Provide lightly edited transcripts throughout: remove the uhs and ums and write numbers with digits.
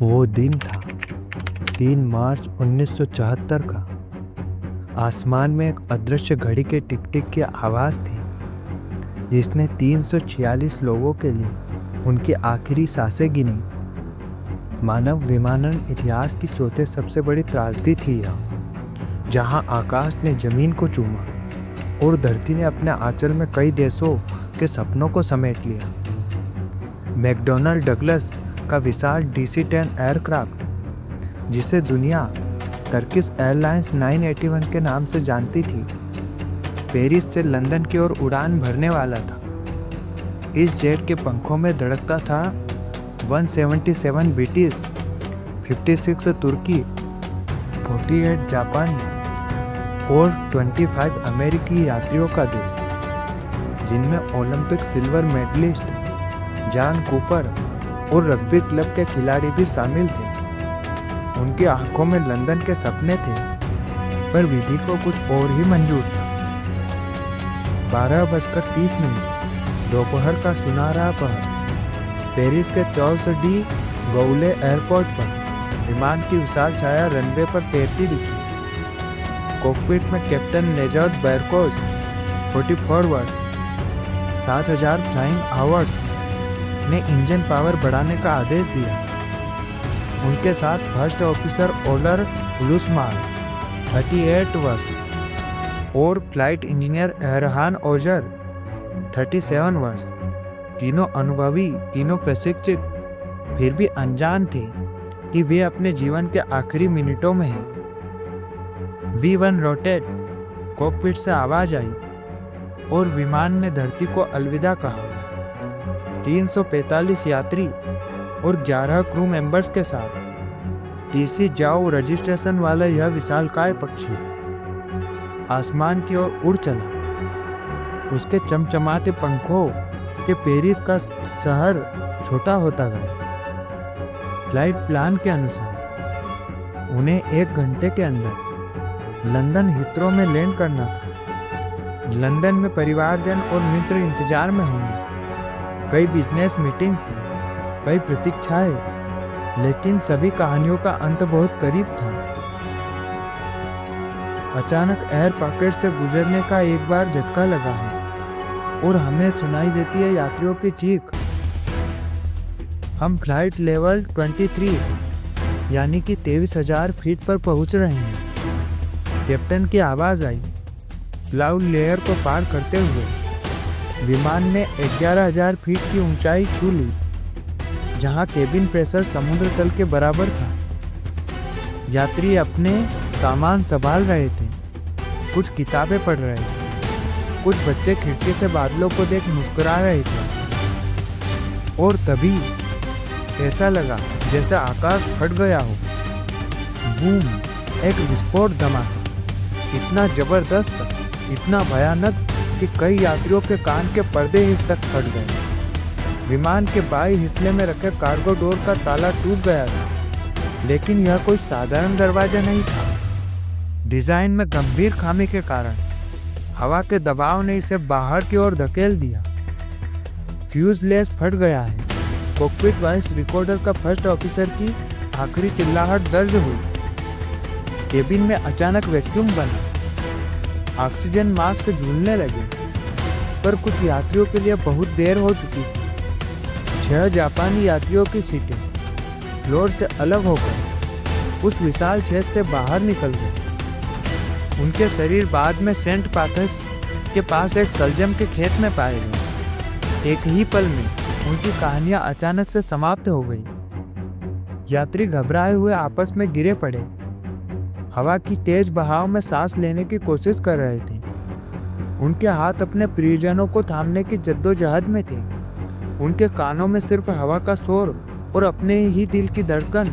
वो दिन था 3 मार्च 1974 का। आसमान में एक अदृश्य घड़ी के टिक टिक की आवाज़ थी जिसने 346 लोगों के लिए उनकी आखिरी सांसें गिनी। मानव विमानन इतिहास की चौथे सबसे बड़ी त्रासदी थी यह, जहां आकाश ने जमीन को चूमा और धरती ने अपने आंचल में कई देशों के सपनों को समेट लिया। मैकडॉनल्ड डगलस का विशाल DC-10 एयरक्राफ्ट, जिसे दुनिया टर्किश एयरलाइंस 981 के नाम से जानती थी, पेरिस से लंदन की ओर उड़ान भरने वाला था। इस जेट के पंखों में धड़कता था 177 ब्रिटिश, 56 तुर्की, 48 जापानी और 25 अमेरिकी यात्रियों का दिल, जिनमें Olympic silver medallist John Cooper और रग्बी क्लब के खिलाड़ी भी शामिल थे। उनकी आंखों में लंदन के सपने थे, पर विधि को कुछ और ही मंजूर था। 12:30 दोपहर का सुनहरा पहर, पेरिस के चार्ल्स डी गौले एयरपोर्ट पर विमान की विशाल छाया रनवे पर तैरती दिखी। कॉकपिट में कैप्टन नेजात बैरकोस 44 वर्ष 7000 फ्लाइंग आवर्स ने इंजन पावर बढ़ाने का आदेश दिया। उनके साथ फर्स्ट ऑफिसर ओलर लुसमान 38 वर्ष और फ्लाइट इंजीनियर एहरहान ओजर 37 वर्ष, तीनों अनुभवी, तीनों प्रशिक्षित, फिर भी अनजान थे कि वे अपने जीवन के आखिरी मिनटों में हैं। V1 रोटेट, कॉकपिट से आवाज आई और विमान ने धरती को अलविदा कहा। 345 यात्री और 11 क्रू मेंबर्स के साथ DC जाओ रजिस्ट्रेशन वाला यह विशालकाय पक्षी आसमान की ओर उड़ चला। उसके चमचमाते पंखों के पेरिस का शहर छोटा होता गया। फ्लाइट प्लान के अनुसार उन्हें 1 घंटे के अंदर लंदन हिथरो में लैंड करना था। लंदन में परिवारजन और मित्र इंतजार में होंगे। कई बिजनेस मीटिंग्स, कई प्रतीक्षाएं, लेकिन सभी कहानियों का अंत बहुत करीब था। अचानक एयर पॉकेट से गुजरने का एक बार झटका लगा है और हमें सुनाई देती है यात्रियों की चीख। हम फ्लाइट लेवल 23 यानी कि 23,000 फीट पर पहुंच रहे हैं। कैप्टन की आवाज आई। क्लाउड लेयर को पार करते हुए विमान ने 11,000 फीट की ऊंचाई छू ली, जहां केबिन प्रेशर समुद्र तल के बराबर था। यात्री अपने सामान संभाल रहे थे, कुछ किताबें पढ़ रहे थे, कुछ बच्चे खिड़की से बादलों को देख मुस्कुरा रहे थे। और तभी ऐसा लगा जैसे आकाश फट गया हो। बूम! एक विस्फोट दमा, इतना जबरदस्त, इतना भयानक कि कई यात्रियों के कान के पर्दे ही तक फट गए। विमान के बाएं हिस्से में रखे कार्गो डोर का ताला टूट गया था, लेकिन यह कोई साधारण दरवाजा नहीं था। डिजाइन में गंभीर खामी के कारण हवा के दबाव ने इसे बाहर की ओर धकेल दिया। फ्यूजलेज फट गया है। कॉकपिट वॉइस रिकॉर्डर का फर्स्ट ऑफिसर की आखिरी चिल्लाहट दर्ज हुई। केबिन में अचानक वैक्यूम बना। ऑक्सीजन मास्क झूलने लगे, पर कुछ यात्रियों के लिए बहुत देर हो चुकी थी। 6 जापानी यात्रियों की सीटें फ्लोर से अलग होकर उस विशाल छेद से बाहर निकल गए। उनके शरीर बाद में सेंट पाथस के पास एक सलजम के खेत में पाए गए। एक ही पल में उनकी कहानियां अचानक से समाप्त हो गई। यात्री घबराए हुए आपस में गिरे पड़े, हवा की तेज बहाव में सांस लेने की कोशिश कर रहे थे। उनके हाथ अपने प्रियजनों को थामने की जद्दोजहद में थे। उनके कानों में सिर्फ हवा का शोर और अपने ही दिल की धड़कन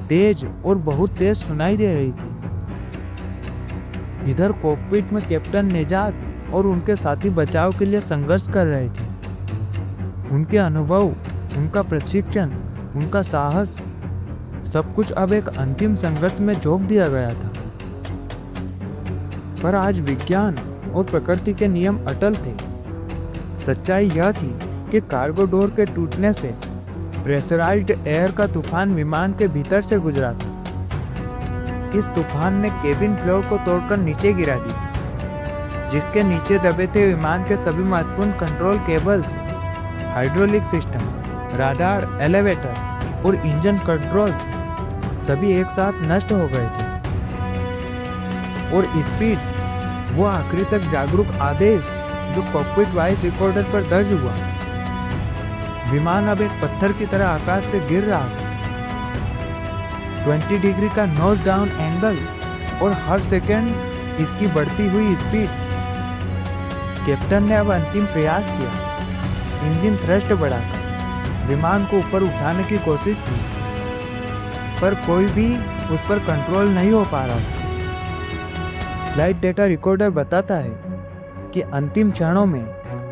तेज और बहुत तेज सुनाई दे रही थी। इधर कॉकपिट में कैप्टन नेजात और उनके साथी बचाव के लिए संघर्ष कर रहे थे। उनके अनुभव, उनका प्रशिक्षण, उनका साहस, सब कुछ अब एक अंतिम संघर्ष में झोंक दिया गया था। पर आज विज्ञान और प्रकृति के नियम अटल थे। सच्चाई यह थी कि कार्गो डोर के टूटने से प्रेशराइज्ड एयर का तूफान विमान के भीतर से गुजरा था। इस तूफान ने केबिन फ्लोर को तोड़कर नीचे गिरा दिया, जिसके नीचे दबे थे विमान के सभी महत्वपूर्ण control cables, hydraulic system, radar, elevator और इंजन कंट्रोल्स सभी एक साथ नष्ट हो गए थे। और स्पीड, वो आखिरी तक जागरूक आदेश जो कॉकपिट वॉइस रिकॉर्डर पर दर्ज हुआ। विमान अब एक पत्थर की तरह आकाश से गिर रहा था। 20 डिग्री का नोज डाउन एंगल और हर सेकंड इसकी बढ़ती हुई स्पीड। कैप्टन ने अब अंतिम प्रयास किया, इंजन थ्रस्ट बढ़ाकर विमान को ऊपर उठाने की कोशिश की, पर कोई भी उस पर कंट्रोल नहीं हो पा रहा था। फ्लाइट डेटा रिकॉर्डर बताता है कि अंतिम क्षणों में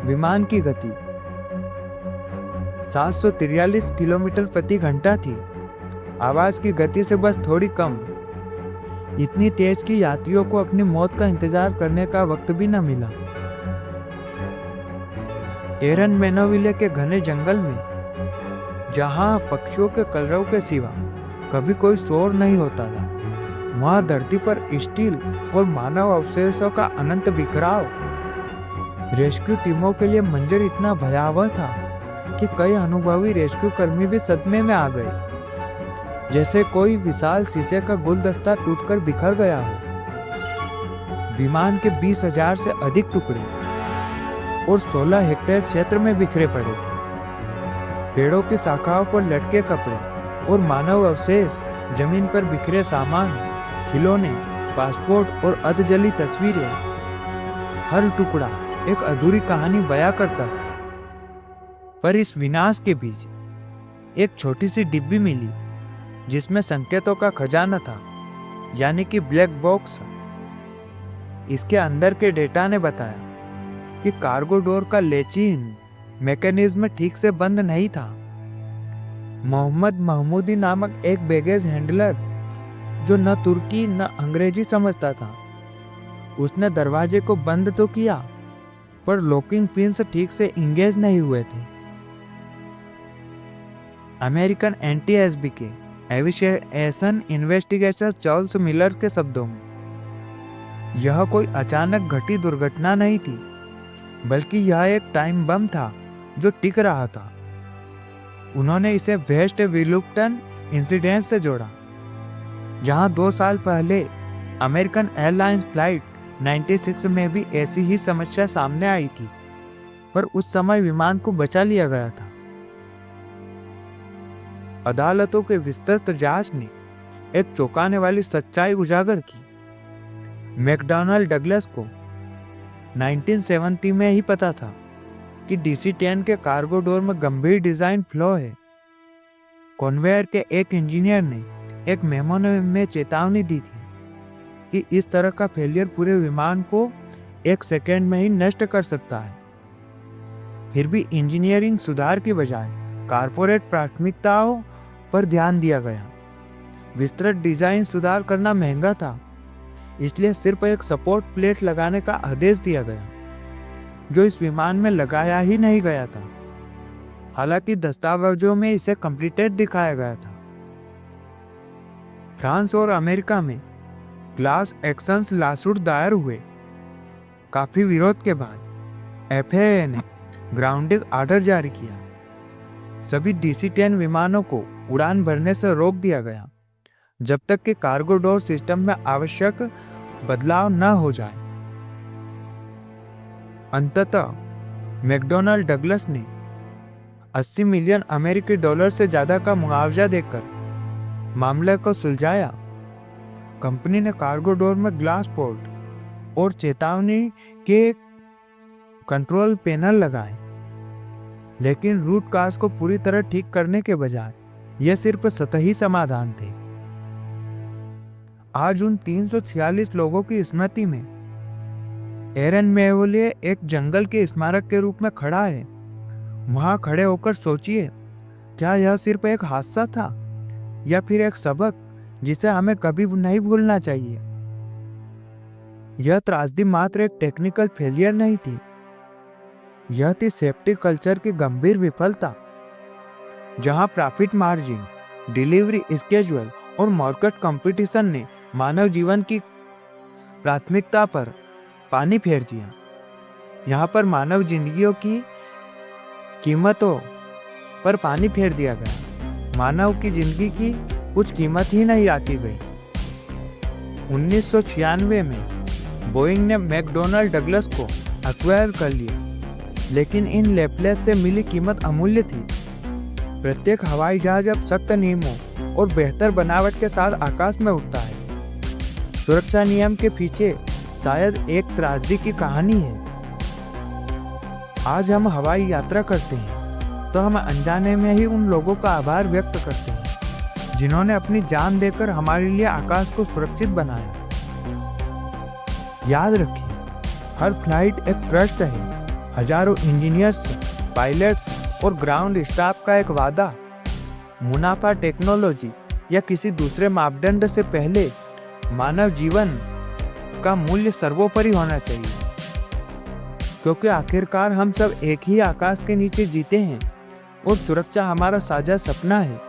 विमान की गति 743 किलोमीटर प्रति घंटा थी, आवाज की गति से बस थोड़ी कम, इतनी तेज कि यात्रियों को अपनी मौत का इंतजार करने का वक्त भी न मिला। एरन मेनोविले के घने जंगल में, जहां पक्षियों के कलरव के सिवा कभी कोई शोर नहीं होता था, वहां धरती पर स्टील और मानव अवशेषों का अनंत बिखराव। रेस्क्यू टीमों के लिए मंजर इतना भयावह था कि कई अनुभवी रेस्क्यू कर्मी भी सदमे में आ गए, जैसे कोई विशाल शीशे का गुलदस्ता टूटकर बिखर गया हो। विमान के 20,000 से अधिक टुकड़े और 16 हेक्टेयर क्षेत्र में बिखरे पड़े थे। पेड़ों की शाखाओं पर लटके कपड़े और मानव अवशेष, जमीन पर बिखरे सामान, खिलौने, पासपोर्ट और अधजली तस्वीरें, हर टुकड़ा एक अधूरी कहानी बयां करता था। पर इस विनाश के बीच एक छोटी सी डिब्बी मिली, जिसमें संकेतों का खजाना था, यानी कि ब्लैक बॉक्स। इसके अंदर के डेटा ने बताया कि कार्गो डोर का लेचिन मैकेनिज्म ठीक से बंद नहीं था। मोहम्मद महमूदी नामक एक बैगेज हैंडलर, जो न तुर्की न अंग्रेजी समझता था, उसने दरवाजे को बंद तो किया, पर लॉकिंग पिन्स ठीक से इंगेज नहीं हुए थे। अमेरिकन एंटी-एसबी के एविएशन इन्वेस्टिगेटर चार्ल्स मिलर के शब्दों में, यह कोई अचानक घटी दुर्घटना नहीं थी, बल्कि यह एक टाइम बम था जो टिक रहा था। उन्होंने इसे वेस्ट विलिंगटन इंसिडेंट से जोड़ा, जहां 2 साल पहले अमेरिकन एयरलाइंस फ्लाइट 96 में भी ऐसी ही समस्या सामने आई थी, पर उस समय विमान को बचा लिया गया था। अदालतों के विस्तृत जांच ने एक चौंकाने वाली सच्चाई उजागर की। मैकडॉनल्ड डगलस को 1970 में ही पता था कि DC-10 के कार्गो डोर में गंभीर डिजाइन फ्लॉ है। कन्वेयर के एक इंजीनियर ने एक मेमो में चेतावनी दी थी कि इस तरह का फेलियर पूरे विमान को 1 सेकेंड में ही नष्ट कर सकता है। फिर भी इंजीनियरिंग सुधार की बजाय कारपोरेट प्राथमिकताओं पर ध्यान दिया गया। विस्तृत डिजाइन सुधार करना महंगा था, इसलिए सिर्फ एक सपोर्ट प्लेट लगाने का आदेश दिया गया, जो इस विमान में लगाया ही नहीं गया था। हालांकि दस्तावेजों में इसे कंप्लीटेड दिखाया गया था। फ्रांस और अमेरिका में क्लास एक्शंस लॉसूट दायर हुए। काफी विरोध के बाद FAA ने ग्राउंडिंग ऑर्डर जारी किया। सभी DC-10 विमानों को उड़ान भरने से रोक दिया गया, जब तक कि कार्गो डोर सिस्टम में आवश्यक बदलाव न हो जाए। अंततः मैकडॉनल्ड डगलस ने 80 मिलियन अमेरिकी डॉलर से ज्यादा का मुआवजा देकर मामले को सुलझाया। कंपनी ने कार्गो डोर में ग्लास पोर्ट और चेतावनी के कंट्रोल पैनल लगाए, लेकिन रूट काज को पूरी तरह ठीक करने के बजाय यह सिर्फ सतही समाधान थे। आज उन 346 लोगों की स्मृति में एरन मेनोविले एक जंगल के स्मारक के रूप में खड़ा है। वहां खड़े होकर सोचिए, क्या यह सिर्फ एक हादसा था या फिर एक सबक जिसे हमें कभी नहीं भूलना चाहिए। यह त्रासदी मात्र एक टेक्निकल फेलियर नहीं थी, यह थी सेफ्टी कल्चर की गंभीर विफलता। जहां प्रॉफिट मार्जिन, डिलीवरी स्केड्यूल और मार्केट कंपटीशन ने मानव जीवन की प्राथमिकता पर पानी फेर दिया। यहाँ पर मानव जिंदगियों की कीमतों पर पानी फेर दिया गया। मानव की जिंदगी की कुछ कीमत ही नहीं आती गई। 1996 में बोइंग ने मैकडॉनल्ड डगलस को एक्वायर कर लिया, लेकिन इन लेपलेस से मिली कीमत अमूल्य थी। प्रत्येक हवाई जहाज अब सख्त नियमों और बेहतर बनावट के साथ आकाश में उड़ता है। सुरक्षा नियम के पीछे शायद एक त्रासदी की कहानी है। आज हम हवाई यात्रा करते हैं तो हम अनजाने में ही उन लोगों का आभार व्यक्त करते हैं जिन्होंने अपनी जान देकर हमारे लिए आकाश को सुरक्षित बनाया। याद रखिए, हर फ्लाइट एक ट्रस्ट है। हजारों इंजीनियर्स, पायलट्स और ग्राउंड स्टाफ का एक वादा। मुनाफा, टेक्नोलॉजी या किसी दूसरे मापदंड से पहले मानव जीवन का मूल्य सर्वोपरि होना चाहिए, क्योंकि आखिरकार हम सब एक ही आकाश के नीचे जीते हैं और सुरक्षा हमारा साझा सपना है।